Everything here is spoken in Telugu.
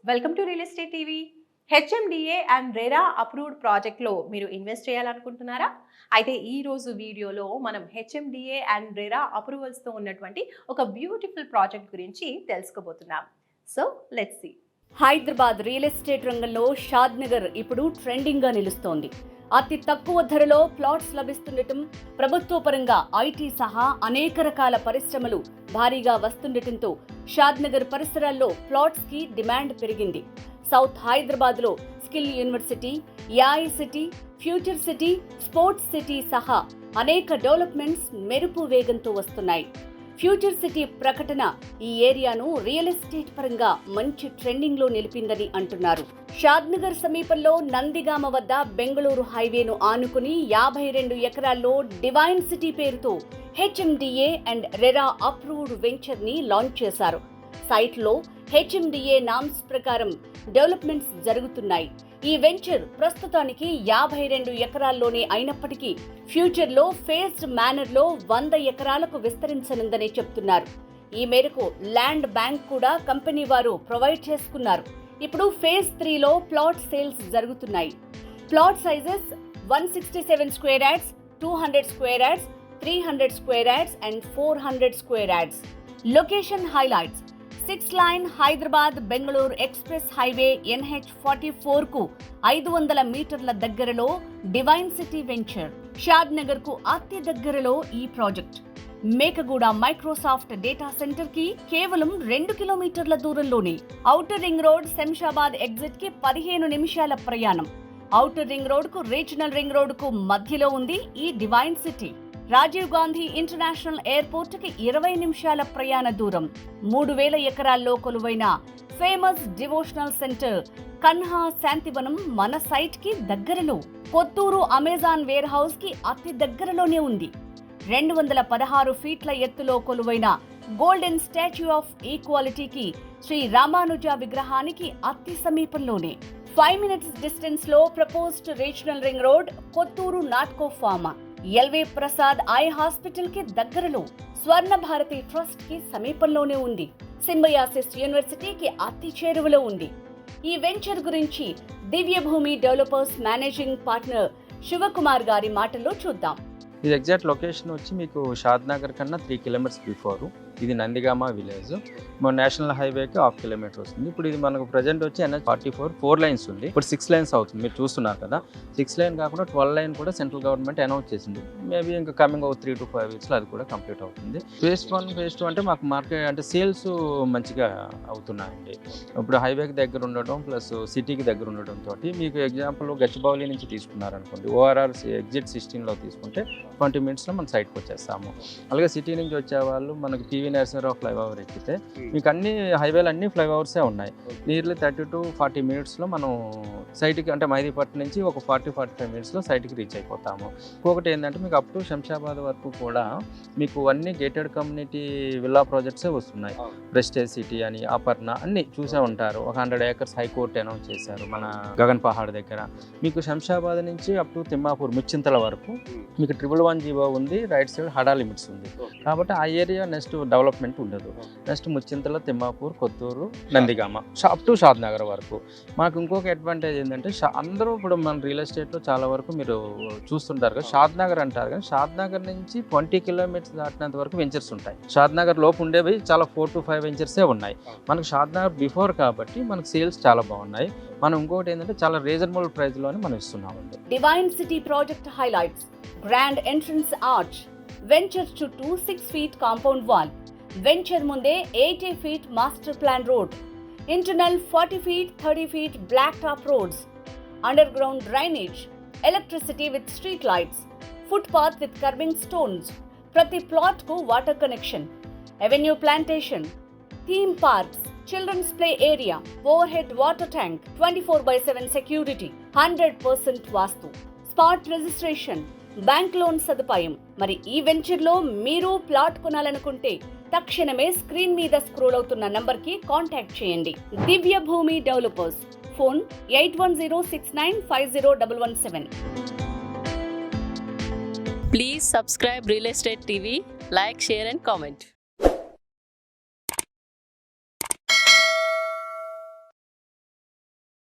Welcome to real estate TV. HMDA and RERA approved ప్రాజెక్ట్లో మీరు ఇన్వెస్ట్ చేయాలనుకుంటున్నారా? అయితే ఈ రోజు వీడియోలో మనం హెచ్ఎండిఏ అండ్ రెరా అప్రూవల్స్తో ఉన్నటువంటి ఒక బ్యూటిఫుల్ ప్రాజెక్ట్ గురించి తెలుసుకోబోతున్నాం. So let's see. Hyderabad real estate రంగంలో షాద్ నగర్ ఇప్పుడు ట్రెండింగ్గా నిలుస్తోంది. అతి తక్కువ ధరలో ప్లాట్స్ లభిస్తుండటం, ప్రభుత్వ పరంగా ఐటీ సహా అనేక రకాల పరిశ్రమలు భారీగా వస్తుండటంతో షాద్ నగర్ పరిసరాల్లో ప్లాట్స్ కి డిమాండ్ పెరిగింది. సౌత్ హైదరాబాద్ లో skill university, AI city, future city, sports city సహా అనేక డెవలప్మెంట్స్ మెరుపు వేగంతో వస్తున్నాయి. ఫ్యూచర్ సిటీ ప్రకటన ఈ ఏరియాను రియల్ ఎస్టేట్ పరంగా మంచి ట్రెండింగ్ లో నిలిపిందని అంటున్నారు. షాద్ నగర్ సమీపంలో నందిగామ వద్ద బెంగళూరు హైవేను ఆనుకుని 52 ఎకరాల్లో డివైన్ సిటీ పేరుతో HMDA and RERA approved venture ని లాంచ్ చేశారు. సైట్ లో హెచ్ఎండిఏ నామ్స్ ప్రకారం డెవలప్మెంట్స్ జరుగుతున్నాయి. ఈ వెంచర్ ప్రస్తుతానికి 52 ఎకరాల్లోనే అయినప్పటికీ ఫ్యూచర్ లో ఫేజ్డ్ మేనర్ లో 100 ఎకరాలకు విస్తరించనుందని చెప్తున్నారు. ఈ మేరకు ల్యాండ్ బ్యాంక్ కూడా కంపెనీ వారు ప్రొవైడ్ చేసుకున్నారు. ఇప్పుడు ఫేజ్ 3లో ప్లాట్ సేల్స్ జరుగుతున్నాయి. Plot sizes 167 square yards, 200 square yards, 300 square yards and 400 square yards. Location highlights: 6 line Hyderabad Bengaluru express highway NH44 కు 500 మీటర్ల దగ్గరలో డివైన్ సిటీ వెంచర్. షాద్ నగర్ కు అతి దగ్గరలో ఈ project. Mekaguda Microsoft data centre కి కేవలం 2 కిలోమీటర్ల దూరంలోనే. Outer ring road Shamshabad exit కి 15 నిమిషాల ప్రయాణం. ఔటర్ రింగ్ రోడ్ కు రీజనల్ రింగ్ రోడ్ కు మధ్యలో ఉంది ఈ divine city. Rajiv Gandhi international airport కి 20 నిమిషాల ప్రయాణ దూరం. 3000 ఎకరాల్లో కొలువైన famous devotional centre Kanha Shantivanam మన సైట్ కి దగ్గరలో. కొత్తూరు అమెజాన్ వేర్ హౌస్ కి అతి దగ్గరలోనే ఉంది. 216 ఫీట్ల ఎత్తులో కొలువైన గోల్డెన్ స్టాచ్యూ ఆఫ్ ఈక్వాలిటీకి శ్రీ రామానుజ విగ్రహానికి అతి సమీపంలోనే. 5 మినిట్స్ డిస్టెన్స్ లో proposed regional ring road, Kothur Natco Pharma, LV Prasad eye hospital కి దగ్గరలో, స్వర్ణ భారతి ట్రస్ట్ కి సమీపంలోనే ఉంది. సింబయాసిస్ యూనివర్సిటీకి అతి చేరువలో ఉంది. ఈ వెంచర్ గురించి దివ్యభూమి డెవలపర్స్ మేనేజింగ్ పార్ట్నర్ శివకుమార్ గారి మాటల్లో చూద్దాం. ఇది ఎగ్జాక్ట్ లొకేషన్ వచ్చి మీకు షాద్ నగర్ కన్నా 3 కిలోమీటర్స్ బిఫోర్. ఇది నందిగామ విలేజ్. మన నేషనల్ హైవేకి 1/2 కిలోమీటర్ వస్తుంది. ఇప్పుడు ఇది మనకు ప్రజెంట్ వచ్చి NH44 4 లైన్స్ ఉంది. ఇప్పుడు 6 లైన్స్ అవుతుంది. మీరు చూస్తున్నారు కదా, 6 లైన్ కాకుండా 12 లైన్ కూడా సెంట్రల్ గవర్నమెంట్ అనౌన్స్ చేసింది. మేబీ ఇంకా కమింగ్ 3 to 5 వీక్స్లో అది కూడా కంప్లీట్ అవుతుంది. ఫేజ్ 1, ఫేజ్ 2 అంటే మాకు మార్కెట్ అంటే సేల్స్ మంచిగా అవుతున్నాయండి. ఇప్పుడు హైవేకి దగ్గర ఉండడం ప్లస్ సిటీకి దగ్గర ఉండడం తోటి మీకు ఎగ్జాంపుల్ గచ్చిబౌలి నుంచి తీసుకున్నారనుకోండి, ఓఆర్ఆర్ ఎగ్జిట్ 16లో తీసుకుంటే 20 మినిట్స్లో మన సైట్కి వచ్చేస్తాము. అలాగే సిటీ నుంచి వచ్చేవాళ్ళు మనకి పివి నరసింహరావు ఫ్లైఓవర్ ఎక్కితే మీకు అన్ని హైవేలు అన్ని ఫ్లైఓవర్సే ఉన్నాయి. నియర్లీ 30 to 40 మినిట్స్లో మనం సైట్కి అంటే మైదీపట్నం నుంచి ఒక 40-45 మినిట్స్లో సైట్కి రీచ్ అయిపోతాము. ఇంకొకటి ఏంటంటే మీకు అప్ టు శంషాబాద్ వరకు కూడా మీకు అన్ని గేటెడ్ కమ్యూనిటీ విల్లా ప్రాజెక్ట్సే వస్తున్నాయి. ప్రెస్టేజ్ సిటీ అని, అపర్ణ అన్ని చూసే ఉంటారు. ఒక 100 acres హైకోర్టు అనౌన్స్ చేశారు మన గగన్ పహాడ్ దగ్గర. మీకు శంషాబాద్ నుంచి అప్ టు తిమ్మాపూర్ ముచ్చింతల వరకు మీకు 111 ఉంది. రైట్ సైడ్ హడా లిమిట్స్ ఉంది. కాబట్టి ఆ ఏరియా నెక్స్ట్ డెవలప్మెంట్ ఉండదు. Next Muchintal, Thimmapur, Kothur, Nandigama up to Shadnagar వరకు. మాకు ఇంకొక అడ్వాంటేజ్ ఏంటంటే అందరూ ఇప్పుడు మన రియల్ ఎస్టేట్లో చాలా వరకు మీరు చూస్తుంటారు కదా, షాద్ నగర్ అంటారు కానీ షాద్ నగర్ నుంచి 20 కిలోమీటర్స్ దాటినంత వరకు వెంచర్స్ ఉంటాయి. షాద్ నగర్ లోపు ఉండేవి చాలా 4 to 5 వెంచర్సే ఉన్నాయి. మనకు షాద్ నగర్ బిఫోర్ కాబట్టి మనకు సేల్స్ చాలా బాగున్నాయి. మనం ఇంకొకటి ఏంటంటే చాలా రీజనబుల్ ప్రైస్లోనే మనం ఇస్తున్నామండి. Divine city project highlights: grand entrance arch, venture చుట్టూ 6 feet కాంపౌండ్ వాల్, వెంచర్ ముందే 80 feet master plan road, internal 40 feet 30 feet black top roads, underground drainage, electricity with street lights, footpath with curving stones, ప్రతి ప్లాట్ కు water connection, avenue plantation, theme parks, children's play area, overhead water tank, 24/7 security, 100% vastu, spot registration, bank loan సదుపాయం. మరి ఈ వెంచర్ లో మీరు ప్లాట్ కొనాలనుకుంటే తక్షణమే స్క్రీన్ మీద స్క్రోల్ అవుతున్న నంబర్ కి కాంటాక్ట్ చేయండి. దివ్య భూమి developers, phone 8106950117. Please subscribe Real Estate TV, like, share and comment.